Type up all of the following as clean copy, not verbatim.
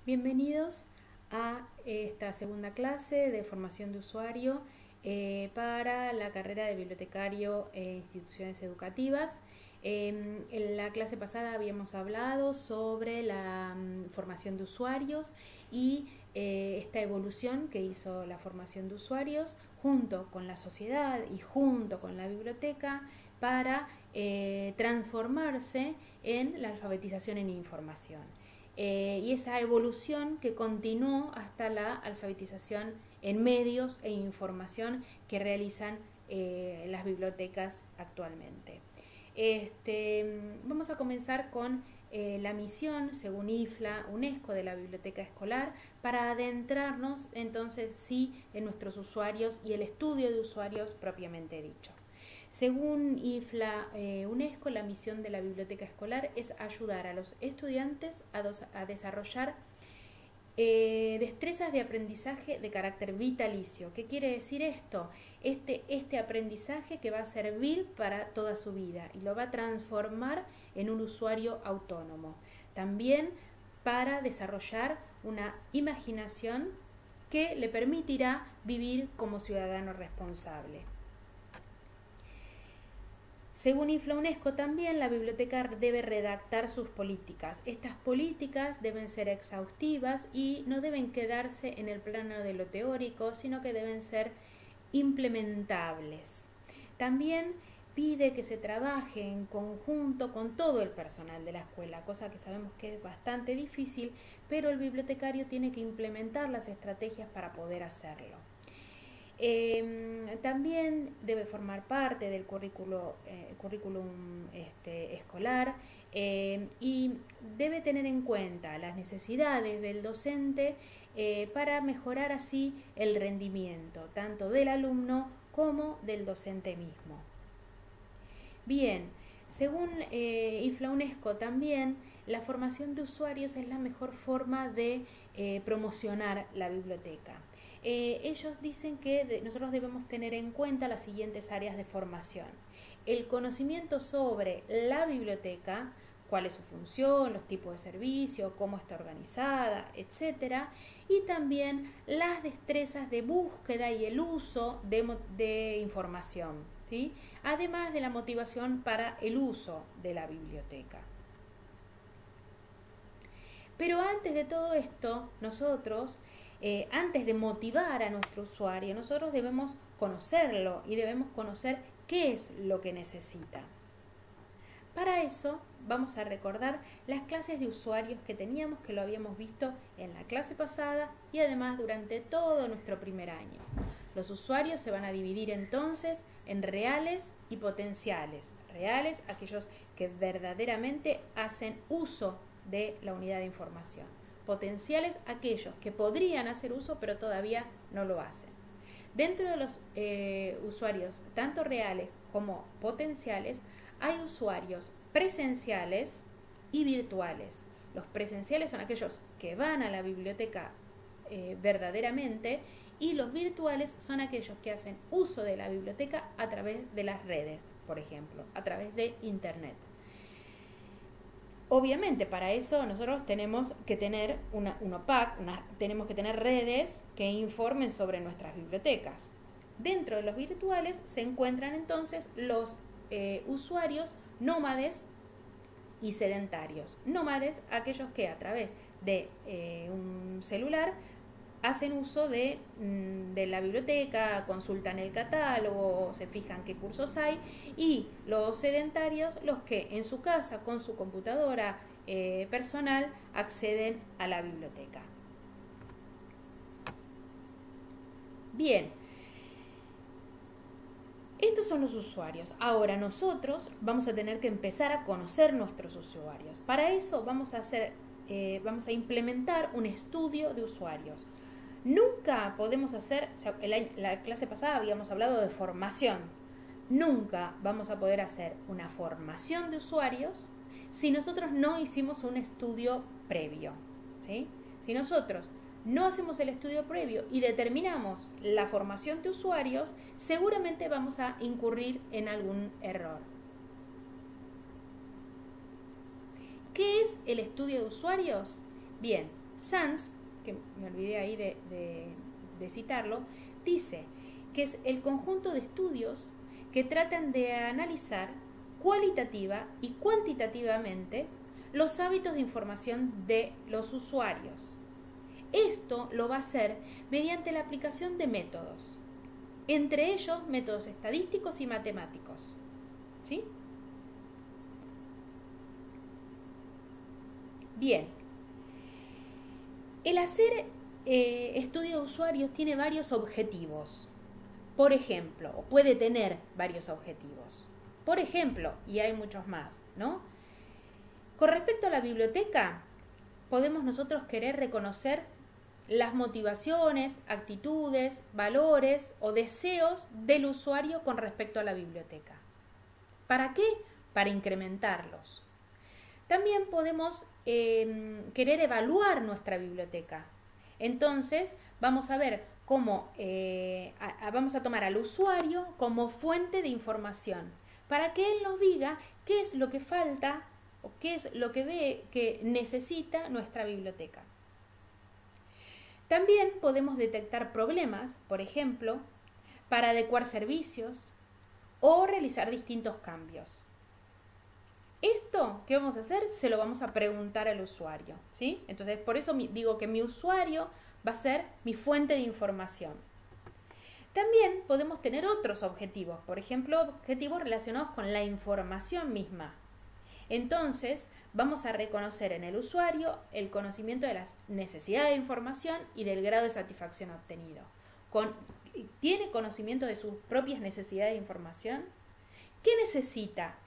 Bienvenidos a esta segunda clase de formación de usuario para la carrera de bibliotecario en instituciones educativas. En la clase pasada habíamos hablado sobre la formación de usuarios y esta evolución que hizo la formación de usuarios junto con la sociedad y junto con la biblioteca para transformarse en la alfabetización en información. Y esa evolución que continuó hasta la alfabetización en medios e información que realizan las bibliotecas actualmente. Vamos a comenzar con la misión, según IFLA, UNESCO, de la biblioteca escolar, para adentrarnos entonces sí en nuestros usuarios y el estudio de usuarios propiamente dicho. Según IFLA UNESCO, la misión de la biblioteca escolar es ayudar a los estudiantes a desarrollar destrezas de aprendizaje de carácter vitalicio. ¿Qué quiere decir esto? Este aprendizaje que va a servir para toda su vida y lo va a transformar en un usuario autónomo. También para desarrollar una imaginación que le permitirá vivir como ciudadano responsable. Según IFLA UNESCO también, la biblioteca debe redactar sus políticas. Estas políticas deben ser exhaustivas y no deben quedarse en el plano de lo teórico, sino que deben ser implementables. También pide que se trabaje en conjunto con todo el personal de la escuela, cosa que sabemos que es bastante difícil, pero el bibliotecario tiene que implementar las estrategias para poder hacerlo. También debe formar parte del currículum escolar y debe tener en cuenta las necesidades del docente para mejorar así el rendimiento tanto del alumno como del docente mismo. Bien, según IFLA UNESCO también, la formación de usuarios es la mejor forma de promocionar la biblioteca. Ellos dicen que nosotros debemos tener en cuenta las siguientes áreas de formación: el conocimiento sobre la biblioteca, cuál es su función, los tipos de servicio, cómo está organizada, etc. Y también las destrezas de búsqueda y el uso de información, ¿sí? Además de la motivación para el uso de la biblioteca. Pero antes de todo esto, nosotros antes de motivar a nuestro usuario, nosotros debemos conocerlo y debemos conocer qué es lo que necesita. Para eso vamos a recordar las clases de usuarios que teníamos, que lo habíamos visto en la clase pasada y además durante todo nuestro primer año. Los usuarios se van a dividir entonces en reales y potenciales. Reales, aquellos que verdaderamente hacen uso de la unidad de información. Potenciales, aquellos que podrían hacer uso pero todavía no lo hacen. Dentro de los usuarios tanto reales como potenciales hay usuarios presenciales y virtuales. Los presenciales son aquellos que van a la biblioteca verdaderamente, y los virtuales son aquellos que hacen uso de la biblioteca a través de las redes, por ejemplo, a través de internet. Obviamente, para eso nosotros tenemos que tener un OPAC, tenemos que tener redes que informen sobre nuestras bibliotecas. Dentro de los virtuales se encuentran entonces los usuarios nómades y sedentarios. Nómades, aquellos que a través de un celular hacen uso de la biblioteca, consultan el catálogo, se fijan qué cursos hay, y los sedentarios, los que en su casa con su computadora personal acceden a la biblioteca. Bien, estos son los usuarios. Ahora nosotros vamos a tener que empezar a conocer nuestros usuarios. Para eso vamos a implementar un estudio de usuarios. Nunca podemos hacer, la clase pasada habíamos hablado de formación, nunca vamos a poder hacer una formación de usuarios si nosotros no hicimos un estudio previo, ¿sí? Si nosotros no hacemos el estudio previo y determinamos la formación de usuarios, seguramente vamos a incurrir en algún error. ¿Qué es el estudio de usuarios? Bien, Sanz, que me olvidé ahí de citarlo, dice que es el conjunto de estudios que tratan de analizar cualitativa y cuantitativamente los hábitos de información de los usuarios. Esto lo va a hacer mediante la aplicación de métodos, entre ellos métodos estadísticos y matemáticos. ¿Sí? Bien, el hacer estudio de usuarios tiene varios objetivos. Por ejemplo, o puede tener varios objetivos. Por ejemplo, y hay muchos más, ¿no? Con respecto a la biblioteca, podemos nosotros querer reconocer las motivaciones, actitudes, valores o deseos del usuario con respecto a la biblioteca. ¿Para qué? Para incrementarlos. También podemos querer evaluar nuestra biblioteca. Entonces, vamos a ver cómo vamos a tomar al usuario como fuente de información para que él nos diga qué es lo que falta o qué es lo que ve que necesita nuestra biblioteca. También podemos detectar problemas, por ejemplo, para adecuar servicios o realizar distintos cambios. Esto, ¿qué vamos a hacer? Se lo vamos a preguntar al usuario, ¿sí? Entonces, por eso digo que mi usuario va a ser mi fuente de información. También podemos tener otros objetivos, por ejemplo, objetivos relacionados con la información misma. Entonces, vamos a reconocer en el usuario el conocimiento de las necesidades de información y del grado de satisfacción obtenido. ¿Tiene conocimiento de sus propias necesidades de información? ¿Qué necesita?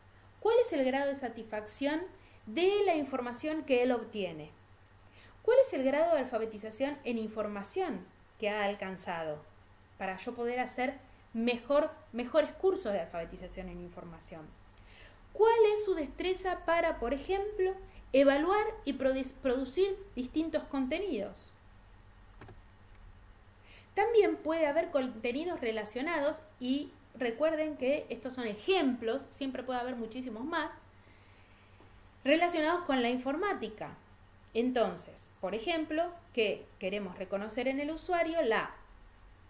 ¿Cuál es el grado de satisfacción de la información que él obtiene? ¿Cuál es el grado de alfabetización en información que ha alcanzado? Para yo poder hacer mejores cursos de alfabetización en información. ¿Cuál es su destreza para, por ejemplo, evaluar y producir distintos contenidos? También puede haber contenidos relacionados y recuerden que estos son ejemplos, siempre puede haber muchísimos más, relacionados con la informática. Entonces, por ejemplo, que queremos reconocer en el usuario la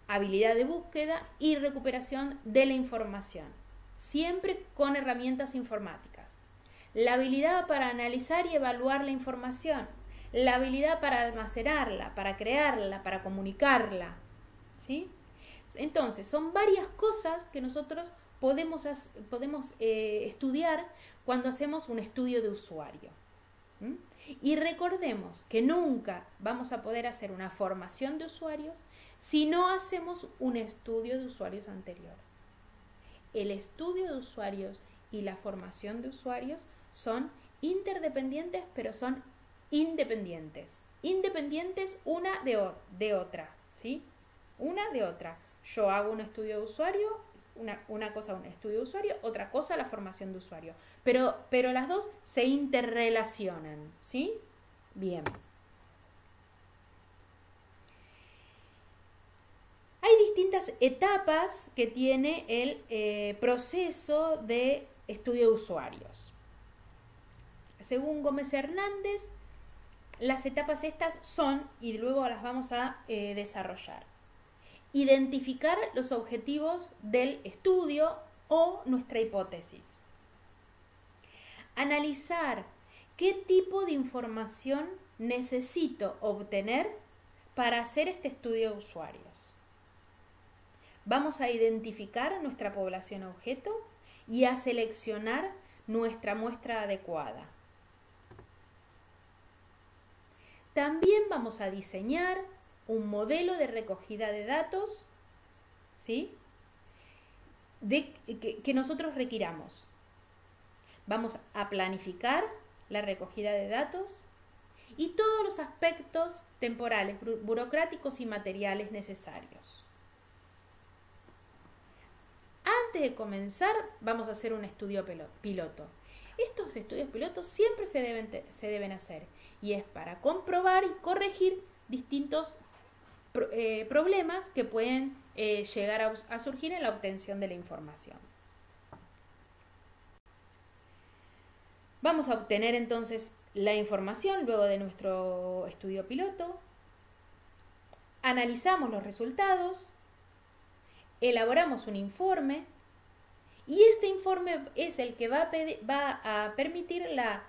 habilidad de búsqueda y recuperación de la información, siempre con herramientas informáticas. La habilidad para analizar y evaluar la información, la habilidad para almacenarla, para crearla, para comunicarla, ¿sí? Entonces, son varias cosas que nosotros podemos estudiar cuando hacemos un estudio de usuario. Y recordemos que nunca vamos a poder hacer una formación de usuarios si no hacemos un estudio de usuarios anterior. El estudio de usuarios y la formación de usuarios son interdependientes, pero son independientes. Independientes una de otra, ¿sí? Una de otra. Yo hago un estudio de usuario, una cosa un estudio de usuario, otra cosa la formación de usuario. Pero las dos se interrelacionan, ¿sí? Bien. Hay distintas etapas que tiene el proceso de estudio de usuarios. Según Gómez Hernández, las etapas estas son, y luego las vamos a desarrollar: identificar los objetivos del estudio o nuestra hipótesis. Analizar qué tipo de información necesito obtener para hacer este estudio de usuarios. Vamos a identificar nuestra población objeto y a seleccionar nuestra muestra adecuada. También vamos a diseñar un modelo de recogida de datos, ¿sí? que nosotros requiramos. Vamos a planificar la recogida de datos y todos los aspectos temporales, burocráticos y materiales necesarios. Antes de comenzar, vamos a hacer un estudio piloto. Estos estudios pilotos siempre se deben hacer y es para comprobar y corregir distintos problemas que pueden llegar a surgir en la obtención de la información. Vamos a obtener entonces la información luego de nuestro estudio piloto, analizamos los resultados, elaboramos un informe y este informe es el que va a permitir la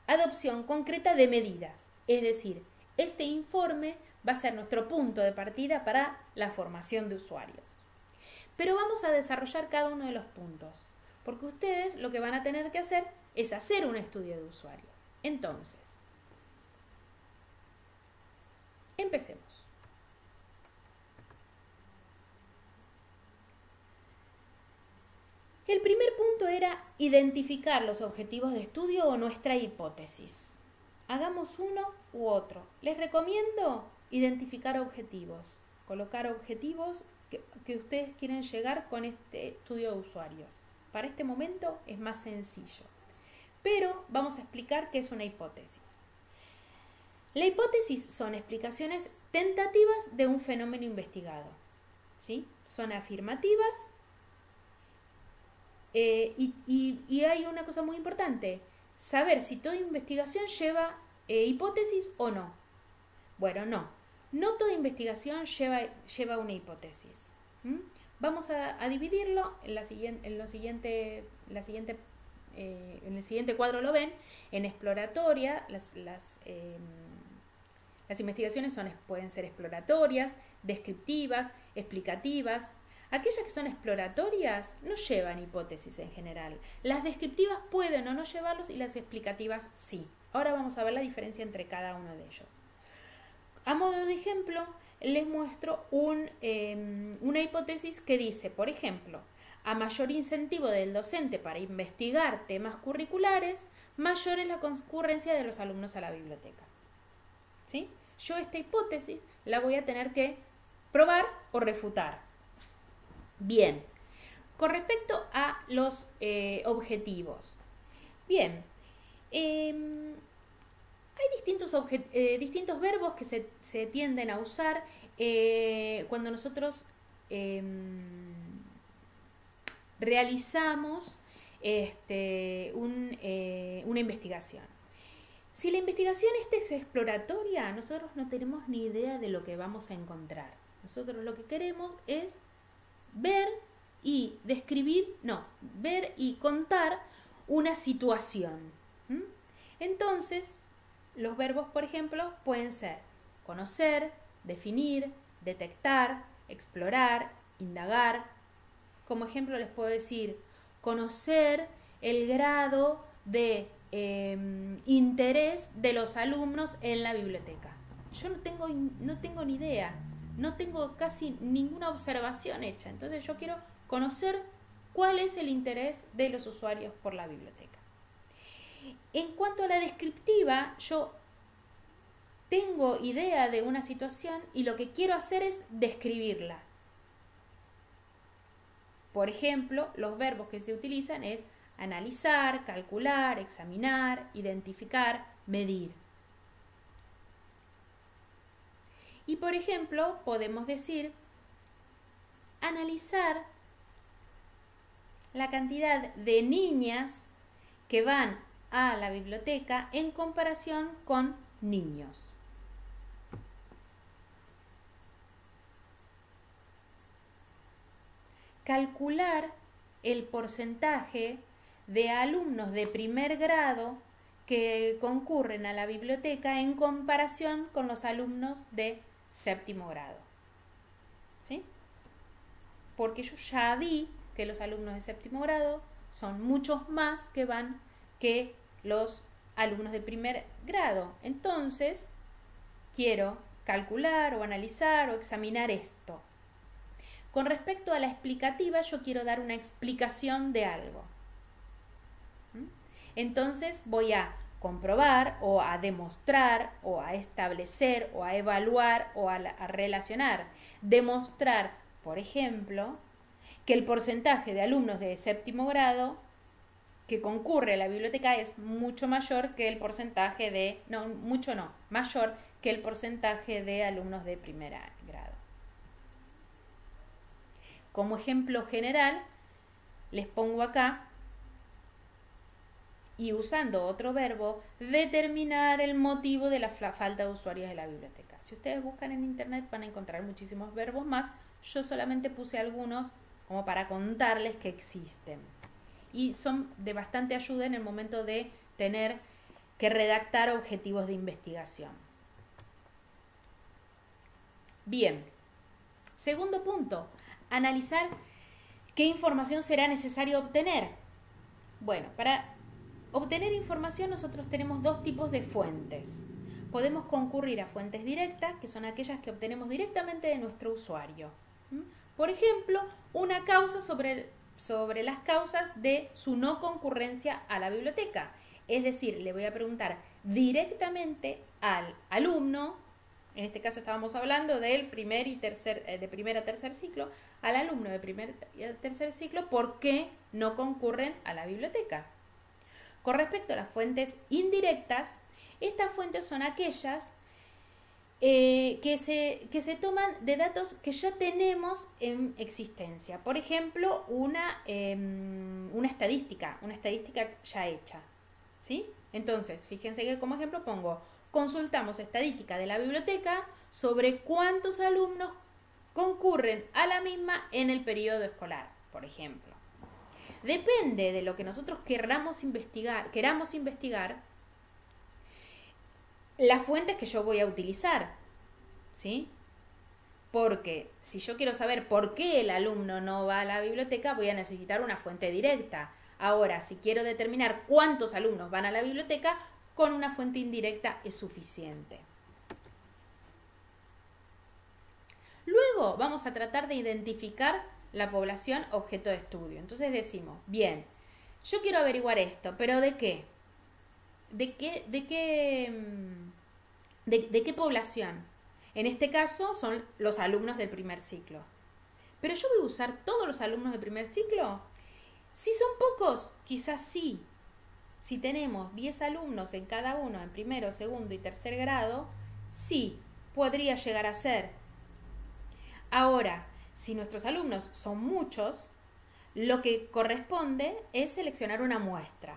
adopción concreta de medidas. Es decir, este informe va a ser nuestro punto de partida para la formación de usuarios. Pero vamos a desarrollar cada uno de los puntos, porque ustedes lo que van a tener que hacer es hacer un estudio de usuario. Entonces, empecemos. El primer punto era identificar los objetivos de estudio o nuestra hipótesis. Hagamos uno u otro. Les recomiendo identificar objetivos, colocar objetivos que ustedes quieren llegar con este estudio de usuarios. Para este momento es más sencillo, pero vamos a explicar qué es una hipótesis. La hipótesis son explicaciones tentativas de un fenómeno investigado, ¿sí? Son afirmativas y hay una cosa muy importante, saber si toda investigación lleva hipótesis o no. Bueno, no toda investigación lleva una hipótesis. Vamos a dividirlo en el siguiente cuadro lo ven, en exploratoria, las investigaciones pueden ser exploratorias, descriptivas, explicativas. Aquellas que son exploratorias no llevan hipótesis en general. Las descriptivas pueden o no llevarlos y las explicativas sí. Ahora vamos a ver la diferencia entre cada uno de ellos. A modo de ejemplo, les muestro una hipótesis que dice, por ejemplo, a mayor incentivo del docente para investigar temas curriculares, mayor es la concurrencia de los alumnos a la biblioteca. ¿Sí? Yo esta hipótesis la voy a tener que probar o refutar. Bien, con respecto a los objetivos. Bien, hay distintos verbos que se tienden a usar cuando nosotros realizamos una investigación. Si la investigación es exploratoria, nosotros no tenemos ni idea de lo que vamos a encontrar. Nosotros lo que queremos es ver y contar una situación. Entonces, los verbos, por ejemplo, pueden ser conocer, definir, detectar, explorar, indagar. Como ejemplo les puedo decir conocer el grado de interés de los alumnos en la biblioteca. Yo no tengo ni idea, no tengo casi ninguna observación hecha, entonces yo quiero conocer cuál es el interés de los usuarios por la biblioteca. En cuanto a la descriptiva, yo tengo idea de una situación y lo que quiero hacer es describirla. Por ejemplo, los verbos que se utilizan es analizar, calcular, examinar, identificar, medir. Y por ejemplo, podemos decir analizar la cantidad de niñas que van a la biblioteca en comparación con niños. Calcular el porcentaje de alumnos de primer grado que concurren a la biblioteca en comparación con los alumnos de séptimo grado. ¿Sí? Porque yo ya vi que los alumnos de séptimo grado son muchos más que van que los alumnos de primer grado. Entonces, quiero calcular o analizar o examinar esto. Con respecto a la explicativa, yo quiero dar una explicación de algo. Entonces voy a comprobar o a demostrar o a establecer o a evaluar o a relacionar. Demostrar, por ejemplo, que el porcentaje de alumnos de séptimo grado que concurre a la biblioteca es mucho mayor que el porcentaje de, mayor que el porcentaje de alumnos de primer grado. Como ejemplo general, les pongo acá y usando otro verbo, determinar el motivo de la falta de usuarios de la biblioteca. Si ustedes buscan en internet van a encontrar muchísimos verbos más. Yo solamente puse algunos como para contarles que existen. Y son de bastante ayuda en el momento de tener que redactar objetivos de investigación. Bien, segundo punto, analizar qué información será necesario obtener. Bueno, para obtener información nosotros tenemos dos tipos de fuentes. Podemos concurrir a fuentes directas, que son aquellas que obtenemos directamente de nuestro usuario. Por ejemplo, una causa sobre las causas de su no concurrencia a la biblioteca. Es decir, le voy a preguntar directamente al alumno, en este caso estábamos hablando del primer a tercer ciclo, al alumno de primer y tercer ciclo, ¿por qué no concurren a la biblioteca? Con respecto a las fuentes indirectas, estas fuentes son aquellas que se toman de datos que ya tenemos en existencia. Por ejemplo, una estadística ya hecha. ¿Sí? Entonces, fíjense que como ejemplo pongo, consultamos estadística de la biblioteca sobre cuántos alumnos concurren a la misma en el periodo escolar, por ejemplo. Depende de lo que nosotros queramos investigar, las fuentes que yo voy a utilizar, ¿sí? Porque si yo quiero saber por qué el alumno no va a la biblioteca, voy a necesitar una fuente directa. Ahora, si quiero determinar cuántos alumnos van a la biblioteca, con una fuente indirecta es suficiente. Luego vamos a tratar de identificar la población objeto de estudio. Entonces decimos, bien, yo quiero averiguar esto, pero ¿de qué? ¿De qué población? En este caso son los alumnos del primer ciclo. ¿Pero yo voy a usar todos los alumnos del primer ciclo? Si son pocos, quizás sí. Si tenemos 10 alumnos en cada uno, en primero, segundo y tercer grado, sí, podría llegar a ser. Ahora, si nuestros alumnos son muchos, lo que corresponde es seleccionar una muestra,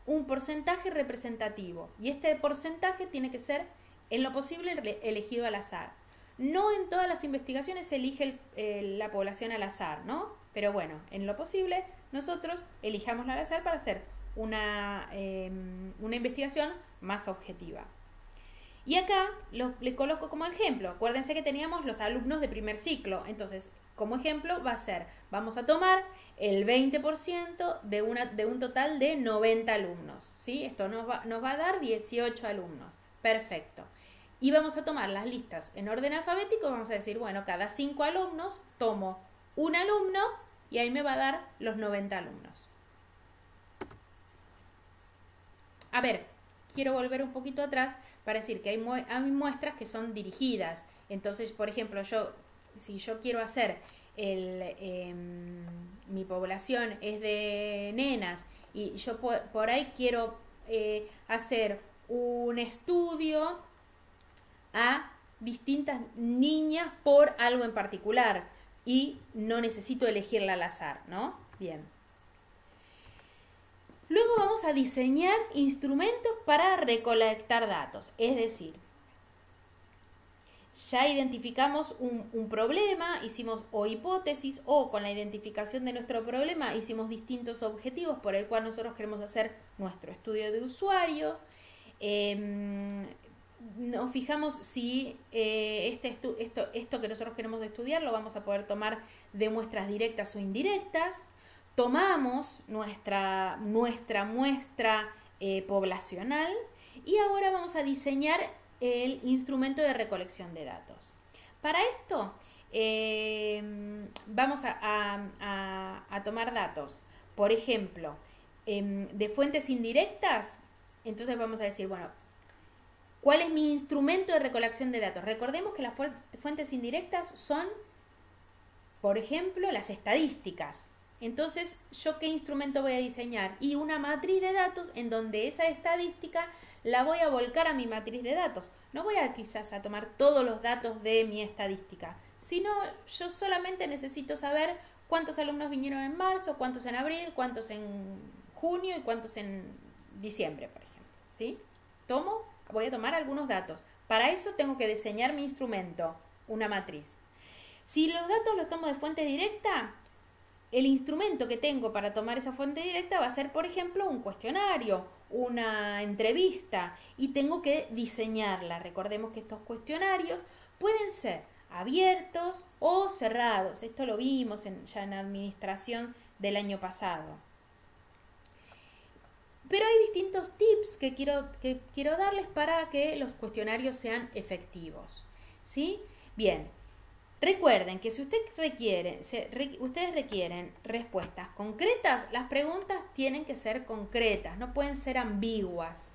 un porcentaje representativo. Y este porcentaje tiene que ser, en lo posible, elegido al azar. No en todas las investigaciones se elige la población al azar, ¿no? Pero bueno, en lo posible, nosotros elijamos al azar para hacer una investigación más objetiva. Y acá le coloco como ejemplo. Acuérdense que teníamos los alumnos de primer ciclo. Entonces, como ejemplo va a ser, vamos a tomar el 20% de un total de 90 alumnos. ¿Sí? Esto nos va a dar 18 alumnos. Perfecto. Y vamos a tomar las listas en orden alfabético. Vamos a decir, bueno, cada 5 alumnos tomo un alumno y ahí me va a dar los 90 alumnos. A ver, quiero volver un poquito atrás para decir que hay muestras que son dirigidas. Entonces, por ejemplo, si yo quiero hacer mi población es de nenas y yo por ahí quiero hacer un estudio a distintas niñas por algo en particular y no necesito elegirla al azar, ¿no? Bien. Luego vamos a diseñar instrumentos para recolectar datos, es decir, ya identificamos un problema, hicimos o hipótesis o con la identificación de nuestro problema hicimos distintos objetivos por el cual nosotros queremos hacer nuestro estudio de usuarios. Nos fijamos si esto que nosotros queremos estudiar lo vamos a poder tomar de muestras directas o indirectas. Tomamos nuestra muestra poblacional y ahora vamos a diseñar el instrumento de recolección de datos. Para esto vamos a tomar datos, por ejemplo, de fuentes indirectas. Entonces vamos a decir, bueno, ¿cuál es mi instrumento de recolección de datos? Recordemos que las fuentes indirectas son, por ejemplo, las estadísticas. Entonces, ¿yo qué instrumento voy a diseñar? Y una matriz de datos en donde esa estadística la voy a volcar a mi matriz de datos. No voy a quizás a tomar todos los datos de mi estadística, sino yo solamente necesito saber cuántos alumnos vinieron en marzo, cuántos en abril, cuántos en junio y cuántos en diciembre, por ejemplo, ¿sí? Voy a tomar algunos datos. Para eso tengo que diseñar mi instrumento, una matriz. Si los datos los tomo de fuente directa, el instrumento que tengo para tomar esa fuente directa va a ser, por ejemplo, un cuestionario, una entrevista, y tengo que diseñarla. Recordemos que estos cuestionarios pueden ser abiertos o cerrados. Esto lo vimos ya en administración del año pasado. Pero hay distintos tips que quiero darles para que los cuestionarios sean efectivos, ¿sí? Bien, recuerden que si ustedes requieren respuestas concretas, las preguntas tienen que ser concretas, no pueden ser ambiguas.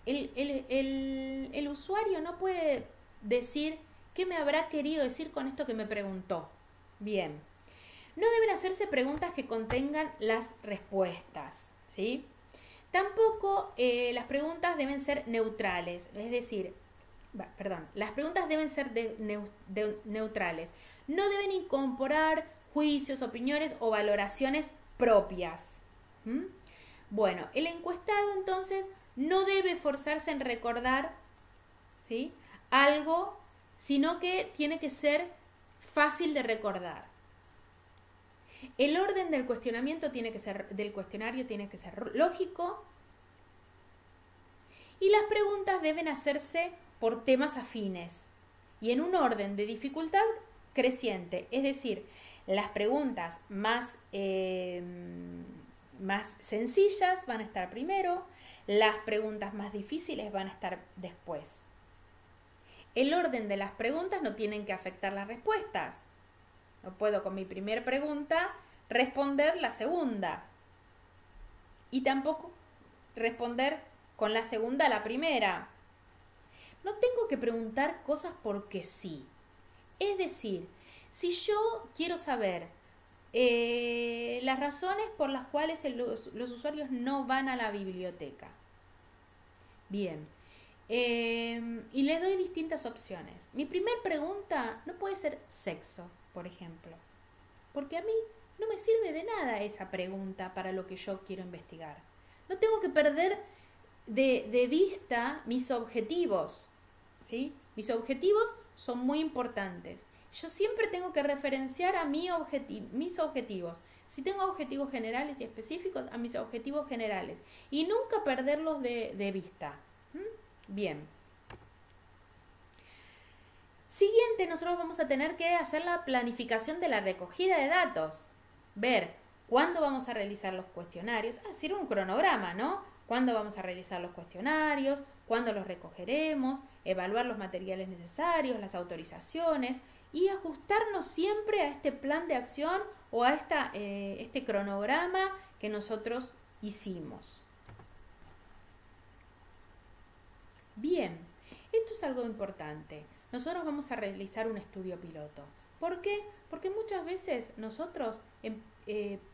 El usuario no puede decir qué me habrá querido decir con esto que me preguntó. Bien, no deben hacerse preguntas que contengan las respuestas, ¿sí? Tampoco las preguntas deben ser neutrales, es decir, las preguntas deben ser neutrales. No deben incorporar juicios, opiniones o valoraciones propias. Bueno, el encuestado entonces no debe forzarse en recordar, ¿sí?, algo, sino que tiene que ser fácil de recordar. El orden del cuestionario tiene que ser lógico, y las preguntas deben hacerse por temas afines y en un orden de dificultad creciente, es decir, las preguntas más sencillas van a estar primero, las preguntas más difíciles van a estar después. El orden de las preguntas no tienen que afectar las respuestas. No puedo con mi primera pregunta responder la segunda. Y tampoco responder con la segunda la primera. No tengo que preguntar cosas porque sí. Es decir, si yo quiero saber las razones por las cuales los usuarios no van a la biblioteca. Bien. Y le doy distintas opciones. Mi primera pregunta no puede ser sexo, por ejemplo, porque a mí no me sirve de nada esa pregunta para lo que yo quiero investigar. No tengo que perder de vista mis objetivos, ¿sí? Mis objetivos son muy importantes. Yo siempre tengo que referenciar a mis objetivos. Si tengo objetivos generales y específicos, a mis objetivos generales. Y nunca perderlos de vista. Bien. Siguiente, nosotros vamos a tener que hacer la planificación de la recogida de datos. Ver cuándo vamos a realizar los cuestionarios. Hacer un cronograma, ¿no? Cuándo vamos a realizar los cuestionarios, cuándo los recogeremos, evaluar los materiales necesarios, las autorizaciones y ajustarnos siempre a este plan de acción o a este cronograma que nosotros hicimos. Bien, esto es algo importante. Nosotros vamos a realizar un estudio piloto. ¿Por qué? Porque muchas veces nosotros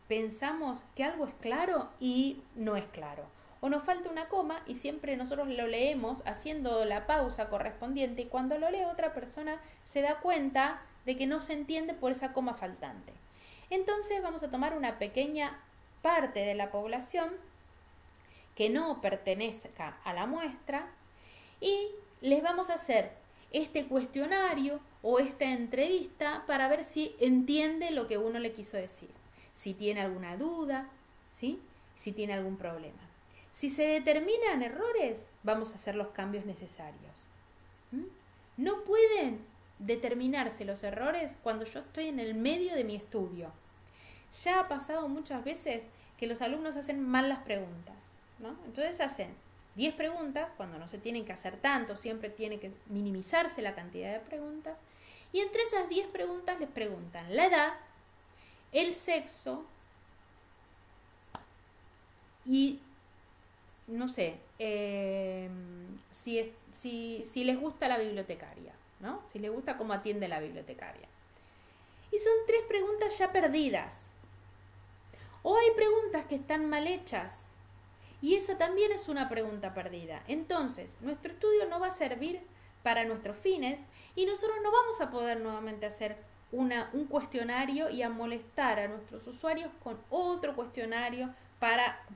pensamos que algo es claro y no es claro. O nos falta una coma y siempre nosotros lo leemos haciendo la pausa correspondiente y cuando lo lee otra persona se da cuenta de que no se entiende por esa coma faltante. Entonces vamos a tomar una pequeña parte de la población que no pertenezca a la muestra y les vamos a hacer este cuestionario o esta entrevista para ver si entiende lo que uno le quiso decir, si tiene alguna duda, ¿sí?, si tiene algún problema. Si se determinan errores, vamos a hacer los cambios necesarios. No pueden determinarse los errores cuando yo estoy en el medio de mi estudio. Ya ha pasado muchas veces que los alumnos hacen mal las preguntas, ¿no? Entonces hacen 10 preguntas, cuando no se tienen que hacer tanto, siempre tiene que minimizarse la cantidad de preguntas. Y entre esas 10 preguntas les preguntan la edad, el sexo y no sé, si les gusta la bibliotecaria, ¿no? Si les gusta cómo atiende la bibliotecaria. Y son 3 preguntas ya perdidas. O hay preguntas que están mal hechas. Y esa también es una pregunta perdida. Entonces, nuestro estudio no va a servir para nuestros fines y nosotros no vamos a poder nuevamente hacer un cuestionario y a molestar a nuestros usuarios con otro cuestionario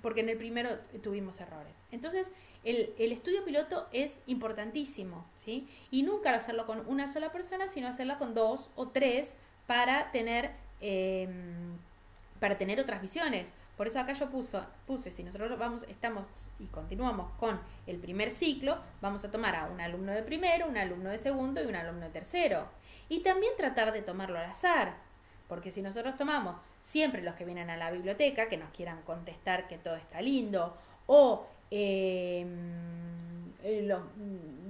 porque en el primero tuvimos errores. Entonces, el estudio piloto es importantísimo, ¿sí? Y nunca hacerlo con una sola persona, sino hacerlo con 2 o 3 para tener otras visiones. Por eso acá yo puse, si nosotros estamos y continuamos con el primer ciclo, vamos a tomar a un alumno de primero, un alumno de segundo y un alumno de tercero. Y también tratar de tomarlo al azar, porque si nosotros tomamos siempre los que vienen a la biblioteca, que nos quieran contestar que todo está lindo, o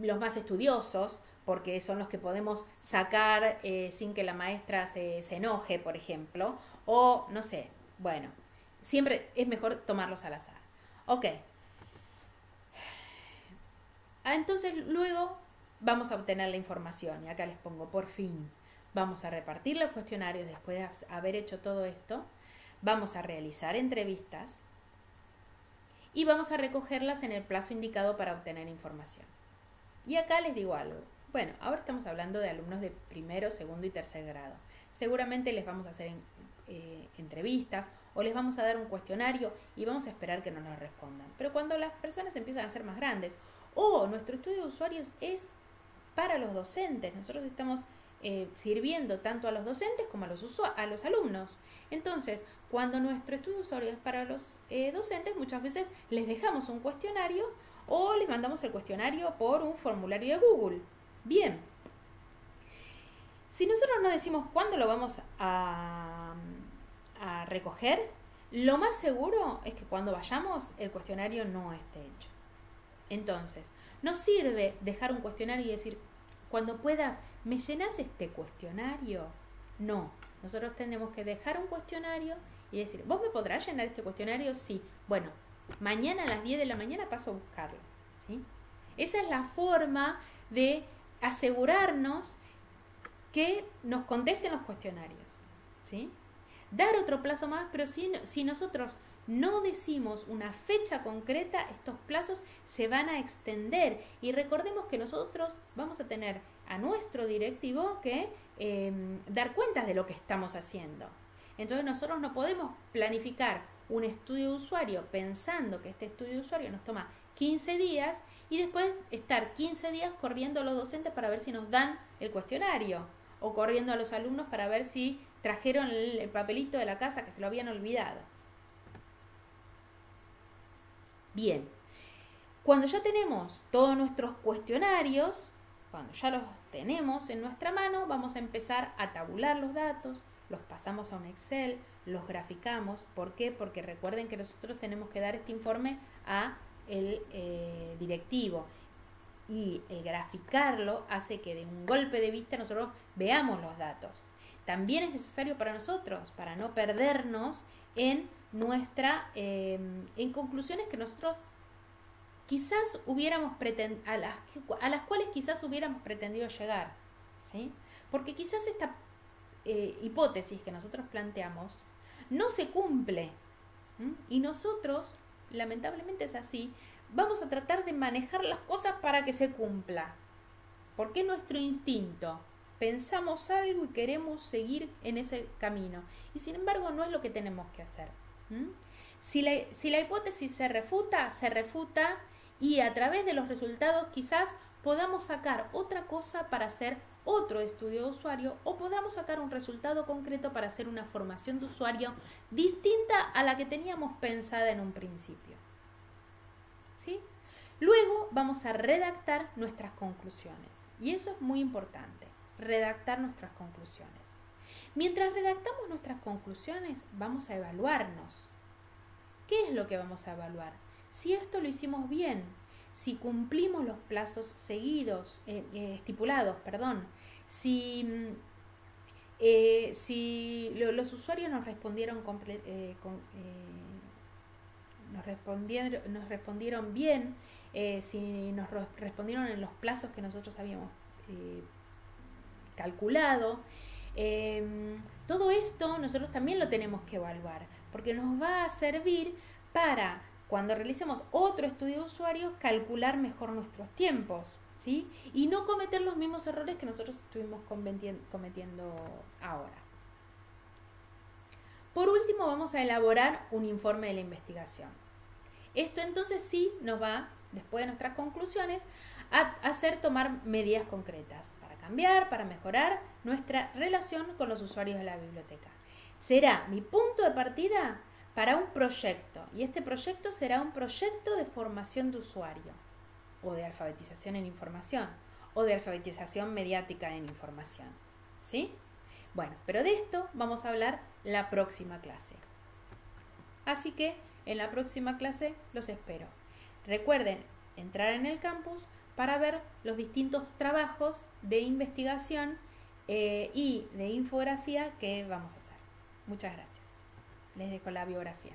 los más estudiosos, porque son los que podemos sacar sin que la maestra se enoje, por ejemplo, o no sé, bueno, siempre es mejor tomarlos al azar. Ok. Entonces luego vamos a obtener la información, y acá les pongo por fin. Vamos a repartir los cuestionarios después de haber hecho todo esto, vamos a realizar entrevistas y vamos a recogerlas en el plazo indicado para obtener información. Y acá les digo algo. Bueno, ahora estamos hablando de alumnos de primero, segundo y tercer grado. Seguramente les vamos a hacer entrevistas o les vamos a dar un cuestionario y vamos a esperar que nos lo respondan. Pero cuando las personas empiezan a ser más grandes o nuestro estudio de usuarios es para los docentes, nosotros estamos sirviendo tanto a los docentes como a los alumnos. Entonces, cuando nuestro estudio de usuarios es para los docentes, muchas veces les dejamos un cuestionario o les mandamos el cuestionario por un formulario de Google. Bien. Si nosotros no decimos cuándo lo vamos a recoger, lo más seguro es que cuando vayamos el cuestionario no esté hecho. Entonces, no sirve dejar un cuestionario y decir, cuando puedas, ¿me llenas este cuestionario? No, nosotros tenemos que dejar un cuestionario y decir, ¿vos me podrás llenar este cuestionario? Sí. Bueno, mañana a las 10 de la mañana paso a buscarlo, ¿sí? Esa es la forma de asegurarnos que nos contesten los cuestionarios, ¿sí? Dar otro plazo más, pero si nosotros no decimos una fecha concreta, estos plazos se van a extender. Y recordemos que nosotros vamos a tener a nuestro directivo que dar cuenta de lo que estamos haciendo. Entonces nosotros no podemos planificar un estudio de usuario pensando que este estudio de usuario nos toma 15 días y después estar 15 días corriendo a los docentes para ver si nos dan el cuestionario o corriendo a los alumnos para ver si trajeron el papelito de la casa que se lo habían olvidado. Bien, cuando ya tenemos todos nuestros cuestionarios, cuando ya los tenemos en nuestra mano, vamos a empezar a tabular los datos, los pasamos a un Excel, los graficamos. ¿Por qué? Porque recuerden que nosotros tenemos que dar este informe a el directivo, y el graficarlo hace que de un golpe de vista nosotros veamos los datos. También es necesario para nosotros, para no perdernos en en conclusiones que nosotros quizás hubiéramos a las cuales quizás hubiéramos pretendido llegar, ¿sí? Porque quizás esta hipótesis que nosotros planteamos no se cumple, ¿sí? Y nosotros, lamentablemente es así, vamos a tratar de manejar las cosas para que se cumpla, porque es nuestro instinto. Pensamos algo y queremos seguir en ese camino, y sin embargo no es lo que tenemos que hacer. Si la hipótesis se refuta, y a través de los resultados quizás podamos sacar otra cosa para hacer otro estudio de usuario, o podamos sacar un resultado concreto para hacer una formación de usuario distinta a la que teníamos pensada en un principio, ¿sí? Luego vamos a redactar nuestras conclusiones, y eso es muy importante, redactar nuestras conclusiones. Mientras redactamos nuestras conclusiones, vamos a evaluarnos. ¿Qué es lo que vamos a evaluar? Si esto lo hicimos bien, si cumplimos los plazos estipulados, si los usuarios nos respondieron bien, si nos respondieron en los plazos que nosotros habíamos calculado. Todo esto nosotros también lo tenemos que evaluar, porque nos va a servir para, cuando realicemos otro estudio de usuarios, calcular mejor nuestros tiempos, ¿sí? Y no cometer los mismos errores que nosotros estuvimos cometiendo ahora. Por último, vamos a elaborar un informe de la investigación. Esto entonces sí nos va, después de nuestras conclusiones, a hacer tomar medidas concretas para cambiar, para mejorar nuestra relación con los usuarios de la biblioteca. Será mi punto de partida para un proyecto, y este proyecto será un proyecto de formación de usuario, o de alfabetización en información, o de alfabetización mediática en información. ¿Sí? Bueno, pero de esto vamos a hablar la próxima clase. Así que en la próxima clase los espero. Recuerden entrar en el campus para ver los distintos trabajos de investigación y de infografía que vamos a hacer. Muchas gracias. Les dejo la biografía.